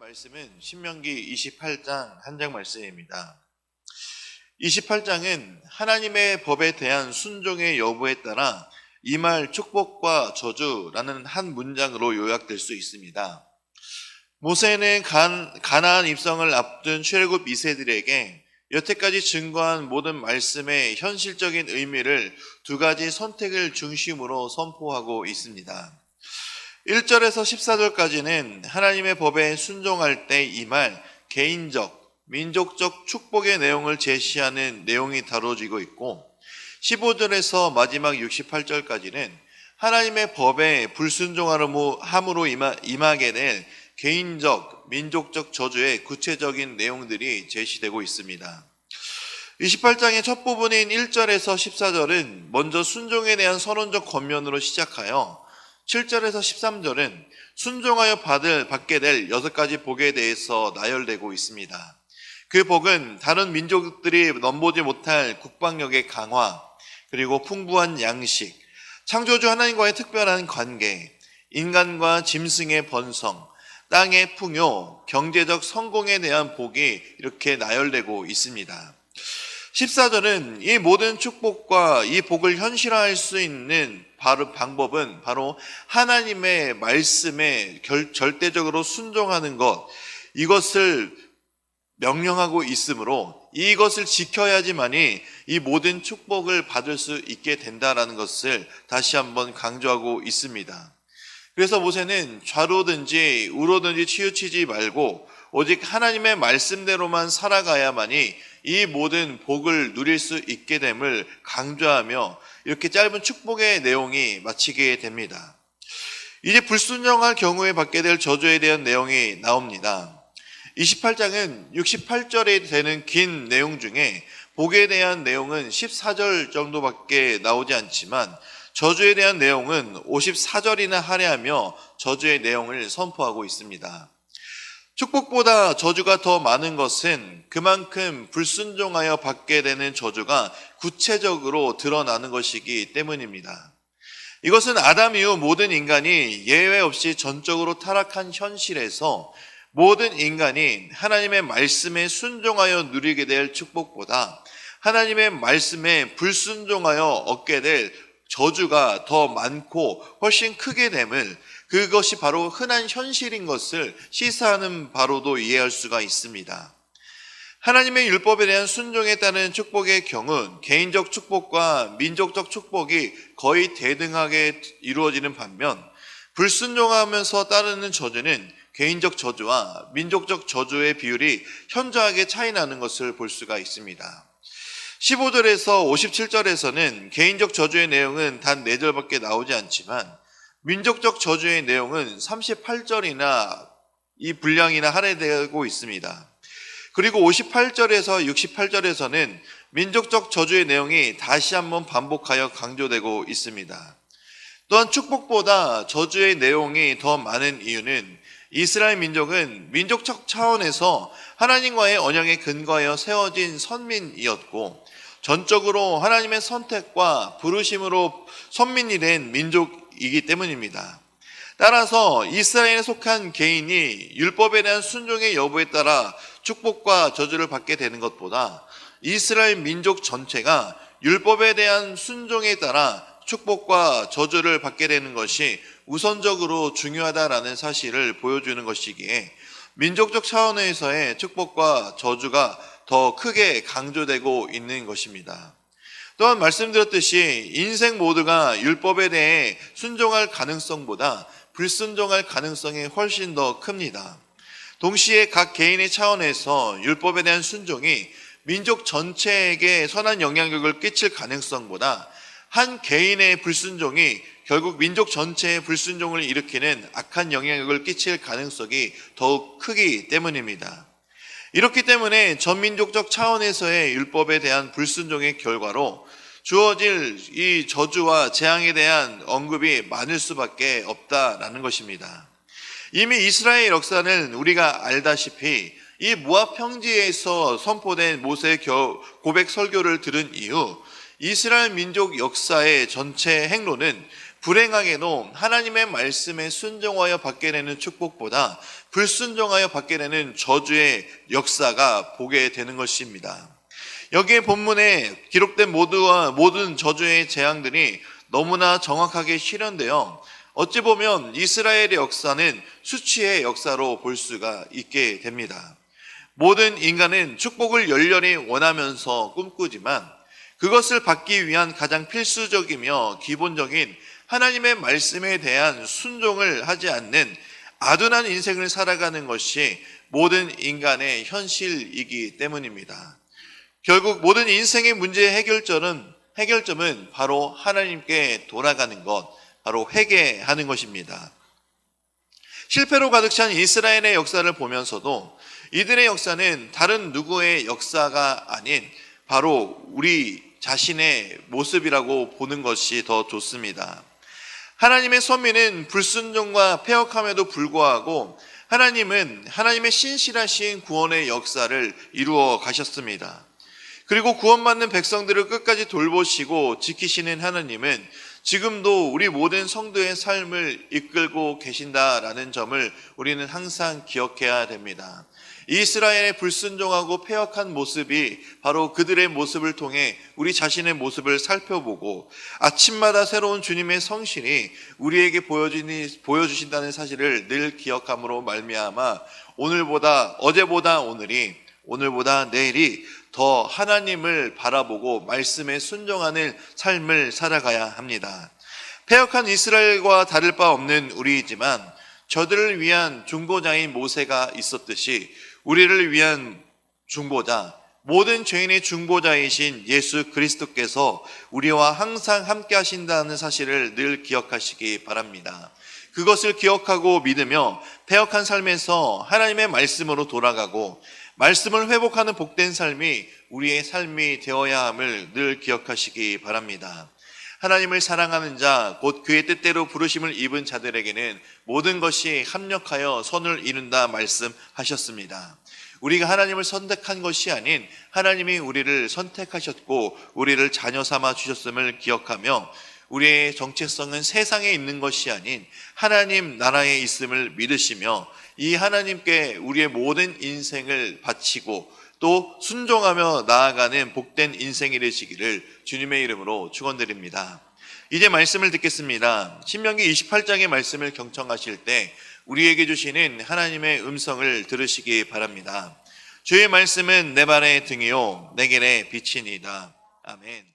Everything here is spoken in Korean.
말씀은 신명기 28장 한 장 말씀입니다. 28장은 하나님의 법에 대한 순종의 여부에 따라 임할 축복과 저주라는 한 문장으로 요약될 수 있습니다. 모세는 가나안 입성을 앞둔 출애굽 2세들에게 여태까지 증거한 모든 말씀의 현실적인 의미를 두 가지 선택을 중심으로 선포하고 있습니다. 1절에서 14절까지는 하나님의 법에 순종할 때 임할 개인적, 민족적 축복의 내용을 제시하는 내용이 다뤄지고 있고 15절에서 마지막 68절까지는 하나님의 법에 불순종함으로 임하게 될 개인적, 민족적 저주의 구체적인 내용들이 제시되고 있습니다. 28장의 첫 부분인 1절에서 14절은 먼저 순종에 대한 선언적 권면으로 시작하여 7절에서 13절은 순종하여 받게 될 6가지 복에 대해서 나열되고 있습니다. 그 복은 다른 민족들이 넘보지 못할 국방력의 강화, 그리고 풍부한 양식, 창조주 하나님과의 특별한 관계, 인간과 짐승의 번성, 땅의 풍요, 경제적 성공에 대한 복이 이렇게 나열되고 있습니다. 14절은 이 모든 축복과 이 복을 현실화할 수 있는 방법은 바로 하나님의 말씀에 절대적으로 순종하는 것, 이것을 명령하고 있으므로 이것을 지켜야지만이 이 모든 축복을 받을 수 있게 된다라는 것을 다시 한번 강조하고 있습니다. 그래서 모세는 좌로든지 우로든지 치우치지 말고 오직 하나님의 말씀대로만 살아가야만이 이 모든 복을 누릴 수 있게 됨을 강조하며 이렇게 짧은 축복의 내용이 마치게 됩니다. 이제 불순종할 경우에 받게 될 저주에 대한 내용이 나옵니다. 28장은 68절에 되는 긴 내용 중에 복에 대한 내용은 14절 정도밖에 나오지 않지만 저주에 대한 내용은 54절이나 할애하며 저주의 내용을 선포하고 있습니다. 축복보다 저주가 더 많은 것은 그만큼 불순종하여 받게 되는 저주가 구체적으로 드러나는 것이기 때문입니다. 이것은 아담 이후 모든 인간이 예외 없이 전적으로 타락한 현실에서 모든 인간이 하나님의 말씀에 순종하여 누리게 될 축복보다 하나님의 말씀에 불순종하여 얻게 될 저주가 더 많고 훨씬 크게 됨을, 그것이 바로 흔한 현실인 것을 시사하는 바로도 이해할 수가 있습니다. 하나님의 율법에 대한 순종에 따른 축복의 경우 개인적 축복과 민족적 축복이 거의 대등하게 이루어지는 반면 불순종하면서 따르는 저주는 개인적 저주와 민족적 저주의 비율이 현저하게 차이 나는 것을 볼 수가 있습니다. 15절에서 57절에서는 개인적 저주의 내용은 단 4절밖에 나오지 않지만 민족적 저주의 내용은 38절이나 이 분량이나 할애되고 있습니다. 그리고 58절에서 68절에서는 민족적 저주의 내용이 다시 한번 반복하여 강조되고 있습니다. 또한 축복보다 저주의 내용이 더 많은 이유는 이스라엘 민족은 민족적 차원에서 하나님과의 언약에 근거하여 세워진 선민이었고 전적으로 하나님의 선택과 부르심으로 선민이 된 민족이기 때문입니다. 따라서 이스라엘에 속한 개인이 율법에 대한 순종의 여부에 따라 축복과 저주를 받게 되는 것보다 이스라엘 민족 전체가 율법에 대한 순종에 따라 축복과 저주를 받게 되는 것이 우선적으로 중요하다라는 사실을 보여주는 것이기에 민족적 차원에서의 축복과 저주가 더 크게 강조되고 있는 것입니다. 또한 말씀드렸듯이 인생 모두가 율법에 대해 순종할 가능성보다 불순종할 가능성이 훨씬 더 큽니다. 동시에 각 개인의 차원에서 율법에 대한 순종이 민족 전체에게 선한 영향력을 끼칠 가능성보다 한 개인의 불순종이 결국 민족 전체의 불순종을 일으키는 악한 영향력을 끼칠 가능성이 더욱 크기 때문입니다. 이렇기 때문에 전민족적 차원에서의 율법에 대한 불순종의 결과로 주어질 이 저주와 재앙에 대한 언급이 많을 수밖에 없다라는 것입니다. 이미 이스라엘 역사는 우리가 알다시피 이 모압 평지에서 선포된 모세의 고백 설교를 들은 이후 이스라엘 민족 역사의 전체 행로는 불행하게도 하나님의 말씀에 순종하여 받게 되는 축복보다 불순종하여 받게 되는 저주의 역사가 보게 되는 것입니다. 여기에 본문에 기록된 모든 저주의 재앙들이 너무나 정확하게 실현되어 어찌 보면 이스라엘의 역사는 수치의 역사로 볼 수가 있게 됩니다. 모든 인간은 축복을 열렬히 원하면서 꿈꾸지만 그것을 받기 위한 가장 필수적이며 기본적인 하나님의 말씀에 대한 순종을 하지 않는 아둔한 인생을 살아가는 것이 모든 인간의 현실이기 때문입니다. 결국 모든 인생의 문제의 해결점은 바로 하나님께 돌아가는 것, 바로 회개하는 것입니다. 실패로 가득 찬 이스라엘의 역사를 보면서도 이들의 역사는 다른 누구의 역사가 아닌 바로 우리 자신의 모습이라고 보는 것이 더 좋습니다. 하나님의 선민은 불순종과 패역함에도 불구하고 하나님은 하나님의 신실하신 구원의 역사를 이루어 가셨습니다. 그리고 구원받는 백성들을 끝까지 돌보시고 지키시는 하나님은 지금도 우리 모든 성도의 삶을 이끌고 계신다라는 점을 우리는 항상 기억해야 됩니다. 이스라엘의 불순종하고 패역한 모습이 바로 그들의 모습을 통해 우리 자신의 모습을 살펴보고 아침마다 새로운 주님의 성실이 우리에게 보여주신다는 사실을 늘 기억함으로 말미암아 어제보다 오늘보다 내일이 더 하나님을 바라보고 말씀에 순종하는 삶을 살아가야 합니다. 패역한 이스라엘과 다를 바 없는 우리이지만 저들을 위한 중보자인 모세가 있었듯이 우리를 위한 중보자, 모든 죄인의 중보자이신 예수 그리스도께서 우리와 항상 함께 하신다는 사실을 늘 기억하시기 바랍니다. 그것을 기억하고 믿으며 패역한 삶에서 하나님의 말씀으로 돌아가고 말씀을 회복하는 복된 삶이 우리의 삶이 되어야 함을 늘 기억하시기 바랍니다. 하나님을 사랑하는 자, 곧 그의 뜻대로 부르심을 입은 자들에게는 모든 것이 합력하여 선을 이룬다 말씀하셨습니다. 우리가 하나님을 선택한 것이 아닌 하나님이 우리를 선택하셨고 우리를 자녀 삼아 주셨음을 기억하며 우리의 정체성은 세상에 있는 것이 아닌 하나님 나라에 있음을 믿으시며 이 하나님께 우리의 모든 인생을 바치고 또 순종하며 나아가는 복된 인생이 되시기를 주님의 이름으로 축원드립니다. 이제 말씀을 듣겠습니다. 신명기 28장의 말씀을 경청하실 때 우리에게 주시는 하나님의 음성을 들으시기 바랍니다. 주의 말씀은 내 발의 등이요 내 길의 빛이니이다. 아멘.